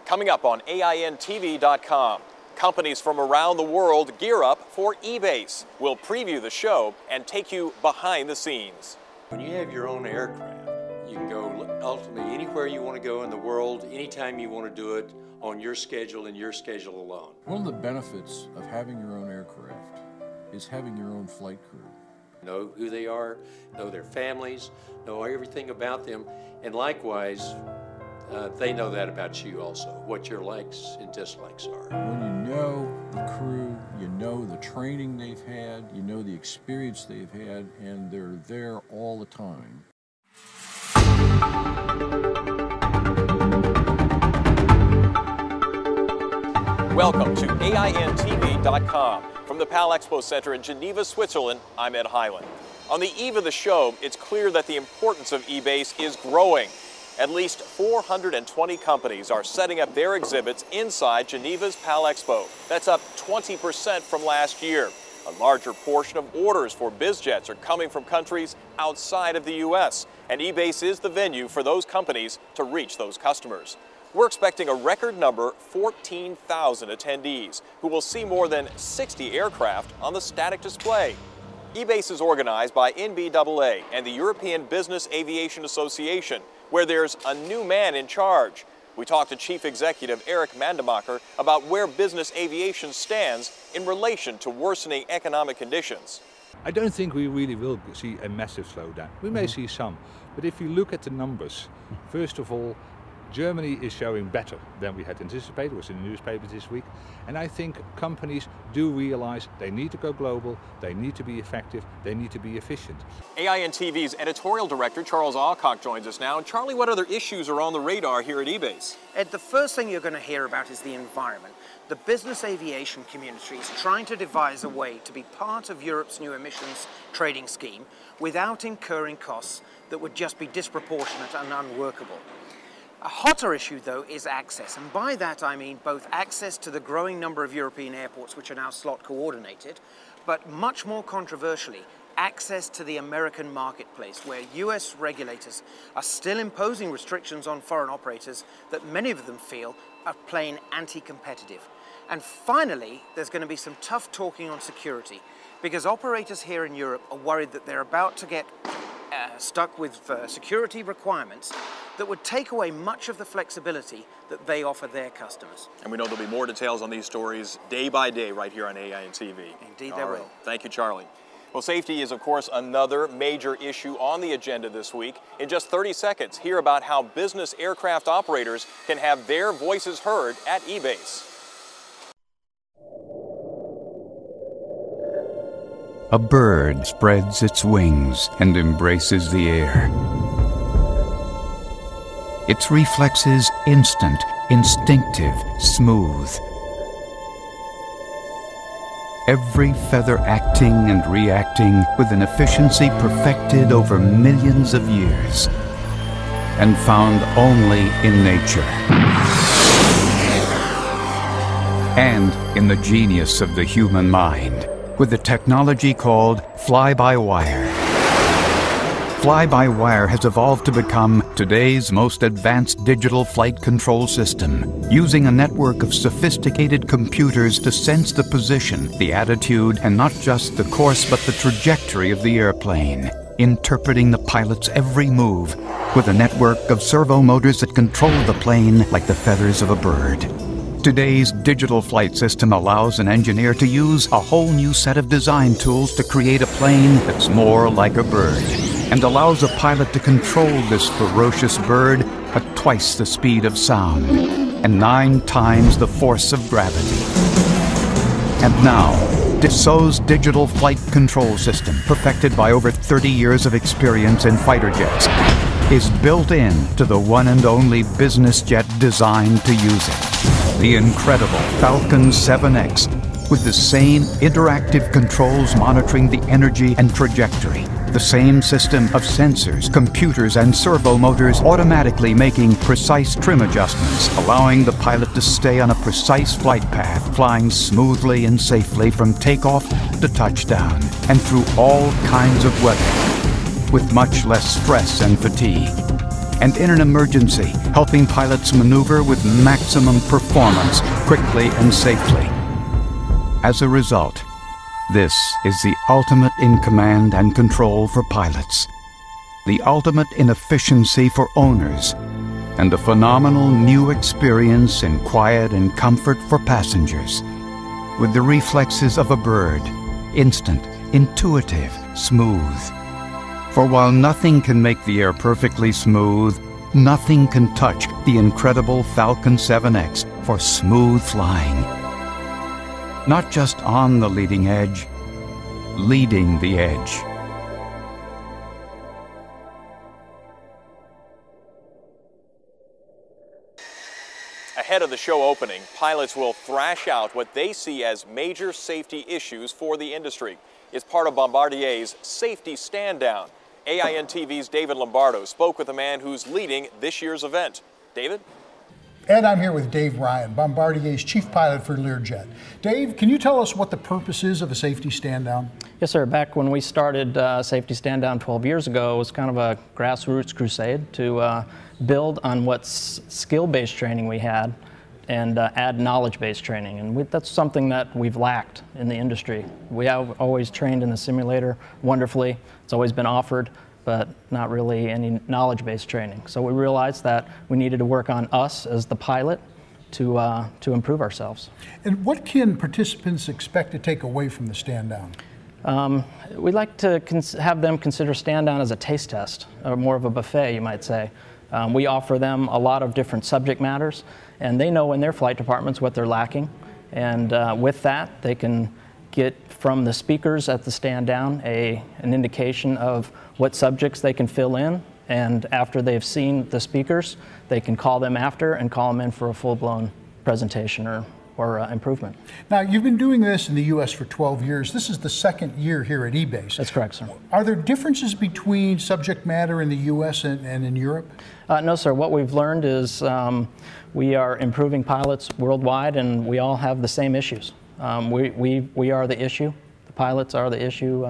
Coming up on AINTV.com, companies from around the world gear up for EBACE. We'll preview the show and take you behind the scenes. When you have your own aircraft, you can go ultimately anywhere you want to go in the world, anytime you want to do it, on your schedule and your schedule alone. One of the benefits of having your own aircraft is having your own flight crew. Know who they are, know their families, know everything about them, and likewise, they know that about you also, what your likes and dislikes are. When you know the crew, you know the training they've had, you know the experience they've had, and they're there all the time. Welcome to AINTV.com. From the PAL Expo Center in Geneva, Switzerland, I'm Ed Hyland. On the eve of the show, it's clear that the importance of EBACE is growing. At least 420 companies are setting up their exhibits inside Geneva's PAL Expo. That's up 20% from last year. A larger portion of orders for BizJets are coming from countries outside of the U.S., and EBACE is the venue for those companies to reach those customers. We're expecting a record number, 14,000 attendees, who will see more than 60 aircraft on the static display. EBACE is organized by EBAA and the European Business Aviation Association, where there's a new man in charge. We talked to Chief Executive Eric Mandemacher about where business aviation stands in relation to worsening economic conditions. I don't think we really will see a massive slowdown. We may see some, but if you look at the numbers, first of all, Germany is showing better than we had anticipated. It was in the newspaper this week. And I think companies do realize they need to go global, they need to be effective, they need to be efficient. AINTV's editorial director, Charles Alcock, joins us now. And Charlie, what other issues are on the radar here at EBACE? Ed, the first thing you're going to hear about is the environment. The business aviation community is trying to devise a way to be part of Europe's new emissions trading scheme without incurring costs that would just be disproportionate and unworkable. A hotter issue, though, is access, and by that I mean both access to the growing number of European airports which are now slot coordinated, but much more controversially, access to the American marketplace, where US regulators are still imposing restrictions on foreign operators that many of them feel are plain anti-competitive. And finally, there's going to be some tough talking on security, because operators here in Europe are worried that they're about to get stuck with security requirements that would take away much of the flexibility that they offer their customers. And we know there'll be more details on these stories day by day right here on AINTV. Indeed there will. Thank you, Charlie. Well, safety is, of course, another major issue on the agenda this week. In just 30 seconds, hear about how business aircraft operators can have their voices heard at EBACE. A bird spreads its wings and embraces the air. Its reflexes instant, instinctive, smooth. Every feather acting and reacting with an efficiency perfected over millions of years and found only in nature. And in the genius of the human mind, with a technology called fly-by-wire. Fly-by-wire has evolved to become today's most advanced digital flight control system, using a network of sophisticated computers to sense the position, the attitude, and not just the course but the trajectory of the airplane, interpreting the pilot's every move with a network of servo motors that control the plane like the feathers of a bird. Today's digital flight system allows an engineer to use a whole new set of design tools to create a plane that's more like a bird, and allows a pilot to control this ferocious bird at twice the speed of sound and 9 times the force of gravity. And now, Dassault's digital flight control system, perfected by over 30 years of experience in fighter jets, is built in to the one and only business jet designed to use it. The incredible Falcon 7X, with the same interactive controls monitoring the energy and trajectory. The same system of sensors, computers, and servo motors automatically making precise trim adjustments, allowing the pilot to stay on a precise flight path, flying smoothly and safely from takeoff to touchdown, and through all kinds of weather, with much less stress and fatigue. and in an emergency, helping pilots maneuver with maximum performance quickly and safely. As a result, this is the ultimate in command and control for pilots, the ultimate in efficiency for owners, and a phenomenal new experience in quiet and comfort for passengers. With the reflexes of a bird, instant, intuitive, smooth. For while nothing can make the air perfectly smooth, nothing can touch the incredible Falcon 7X for smooth flying. Not just on the leading edge, leading the edge. Ahead of the show opening, pilots will thrash out what they see as major safety issues for the industry. It's part of Bombardier's Safety Stand Down. AIN TV's David Lombardo spoke with a man who's leading this year's event. David? And I'm here with Dave Ryan, Bombardier's chief pilot for Learjet. Dave, can you tell us what the purpose is of a safety stand down? Yes, sir. Back when we started Safety Stand Down 12 years ago, it was kind of a grassroots crusade to build on what skill-based training we had and add knowledge-based training. And that's something that we've lacked in the industry. We have always trained in the simulator wonderfully. It's always been offered, but not really any knowledge-based training. So we realized that we needed to work on us as the pilot to improve ourselves. And what can participants expect to take away from the stand down? We'd like to have them consider stand down as a taste test, or more of a buffet, you might say. We offer them a lot of different subject matters, and they know in their flight departments what they're lacking. And with that, they can get from the speakers at the stand down an indication of what subjects they can fill in. And after they've seen the speakers, they can call them after and call them in for a full-blown presentation or improvement. Now, you've been doing this in the U.S. for 12 years. This is the second year here at EBACE. That's correct, sir. Are there differences between subject matter in the U.S. and in Europe? No, sir. What we've learned is we are improving pilots worldwide, and we all have the same issues. We are the issue. The pilots are the issue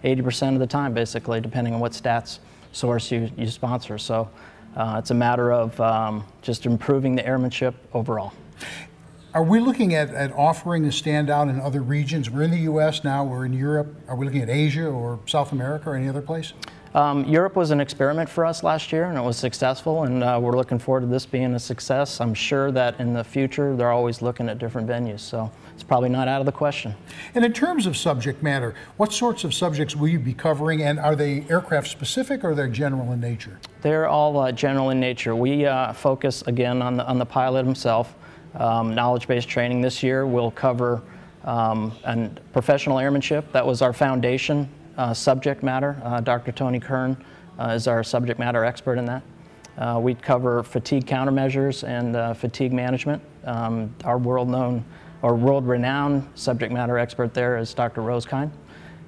80% of the time, basically, depending on what stats source you sponsor. So it's a matter of just improving the airmanship overall. Are we looking at offering a stand down in other regions? We're in the U.S. now, we're in Europe. Are we looking at Asia or South America or any other place? Europe was an experiment for us last year, and it was successful, and we're looking forward to this being a success. I'm sure that in the future they're always looking at different venues, so it's probably not out of the question. And in terms of subject matter, what sorts of subjects will you be covering, and are they aircraft specific or they're general in nature? They're all general in nature. We focus again on the pilot himself. Knowledge-based training this year will cover and professional airmanship. That was our foundation subject matter. Dr. Tony Kern is our subject matter expert in that. We cover fatigue countermeasures and fatigue management. Our world-known or world-renowned subject matter expert there is Dr. Rosekind.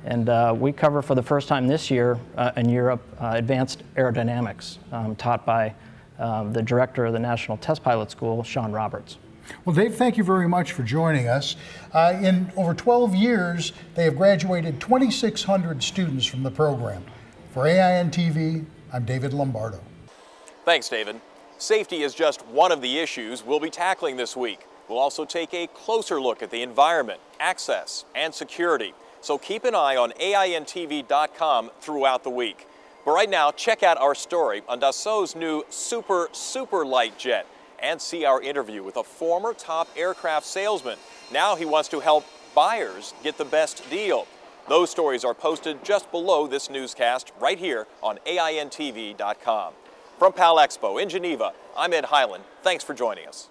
And we cover for the first time this year in Europe advanced aerodynamics taught by the director of the National Test Pilot School, Sean Roberts. Well, Dave, thank you very much for joining us. In over 12 years, they have graduated 2,600 students from the program. For AIN TV, I'm David Lombardo. Thanks, David. Safety is just one of the issues we'll be tackling this week. We'll also take a closer look at the environment, access, and security. So keep an eye on AINTV.com throughout the week. But right now, check out our story on Dassault's new super light jet, and see our interview with a former top aircraft salesman. Now he wants to help buyers get the best deal. Those stories are posted just below this newscast right here on AINTV.com. From PAL Expo in Geneva, I'm Ed Hyland. Thanks for joining us.